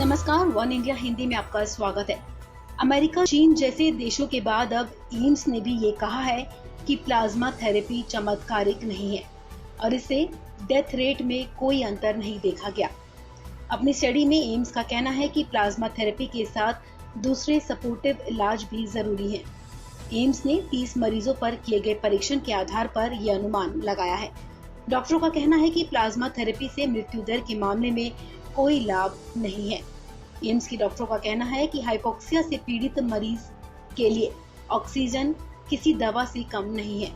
नमस्कार, one India Hindi में आपका स्वागत है। अमेरिका, चीन जैसे देशों के बाद अब एम्स ने भी ये कहा है कि प्लाज्मा थेरेपी चमत्कारिक नहीं है और इससे डेथ रेट में कोई अंतर नहीं देखा गया। अपनी स्टडी में एम्स का कहना है कि प्लाज्मा थेरेपी के साथ दूसरे सपोर्टिव इलाज भी जरूरी है। एम्स ने 30 मरीजों पर किए गए परीक्षण के आधार पर यह अनुमान लगाया है। डॉक्टरों का कहना है कि प्लाज्मा थेरेपी से मृत्यु दर के मामले में कोई लाभ नहीं है। एम्स के डॉक्टरों का कहना है कि हाइपोक्सिया से पीड़ित मरीज के लिए ऑक्सीजन किसी दवा से कम नहीं है।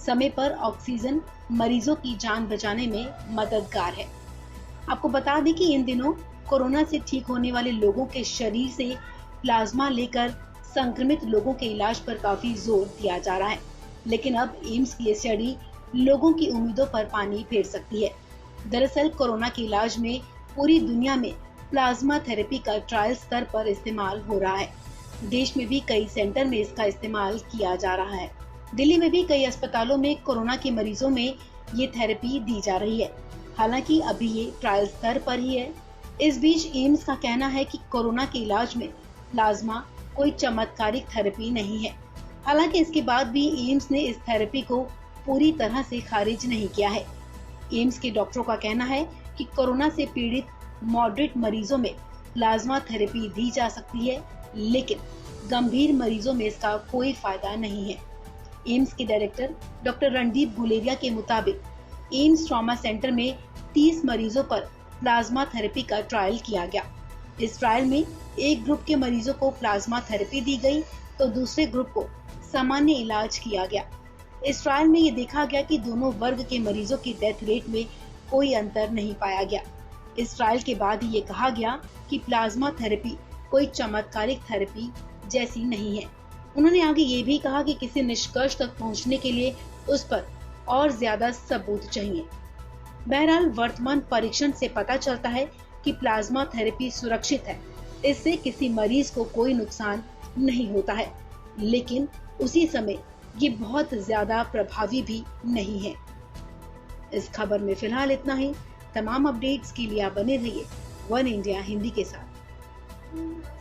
समय पर ऑक्सीजन मरीजों की जान बचाने में मददगार है। आपको बता दें कि इन दिनों कोरोना से ठीक होने वाले लोगों के शरीर से प्लाज्मा लेकर संक्रमित लोगों के इलाज पर काफी जोर दिया जा रहा है, लेकिन अब एम्स की ये स्टडी लोगों की उम्मीदों पर पानी फेर सकती है। दरअसल कोरोना के इलाज में पूरी दुनिया में प्लाज्मा थेरेपी का ट्रायल स्तर पर इस्तेमाल हो रहा है। देश में भी कई सेंटर में इसका इस्तेमाल किया जा रहा है। दिल्ली में भी कई अस्पतालों में कोरोना के मरीजों में ये थेरेपी दी जा रही है। हालांकि अभी ये ट्रायल स्तर पर ही है। इस बीच एम्स का कहना है कि कोरोना के इलाज में प्लाज्मा कोई चमत्कारिक थेरेपी नहीं है। हालांकि इसके बाद भी एम्स ने इस थेरेपी को पूरी तरह से खारिज नहीं किया है। एम्स के डॉक्टरों का कहना है कि कोरोना से पीड़ित मॉडरेट मरीजों में प्लाज्मा थेरेपी दी जा सकती है, लेकिन गंभीर मरीजों में इसका कोई फायदा नहीं है। एम्स के डायरेक्टर डॉक्टर रणदीप गुलेरिया के मुताबिक एम्स ट्रॉमा सेंटर में 30 मरीजों पर प्लाज्मा थेरेपी का ट्रायल किया गया। इस ट्रायल में एक ग्रुप के मरीजों को प्लाज्मा थेरेपी दी गई तो दूसरे ग्रुप को सामान्य इलाज किया गया। इस ट्रायल में ये देखा गया कि दोनों वर्ग के मरीजों की डेथ रेट में कोई अंतर नहीं पाया गया। इस ट्रायल के बाद ये कहा गया कि प्लाज्मा थेरेपी कोई चमत्कारिक थेरेपी जैसी नहीं है। उन्होंने आगे ये भी कहा कि किसी निष्कर्ष तक पहुंचने के लिए उस पर और ज्यादा सबूत चाहिए। बहरहाल वर्तमान परीक्षण से पता चलता है कि प्लाज्मा थेरेपी सुरक्षित है, इससे किसी मरीज को कोई नुकसान नहीं होता है, लेकिन उसी समय ये बहुत ज्यादा प्रभावी भी नहीं है। इस खबर में फिलहाल इतना ही। तमाम अपडेट्स के लिए आप बने रहिए वन इंडिया हिंदी के साथ।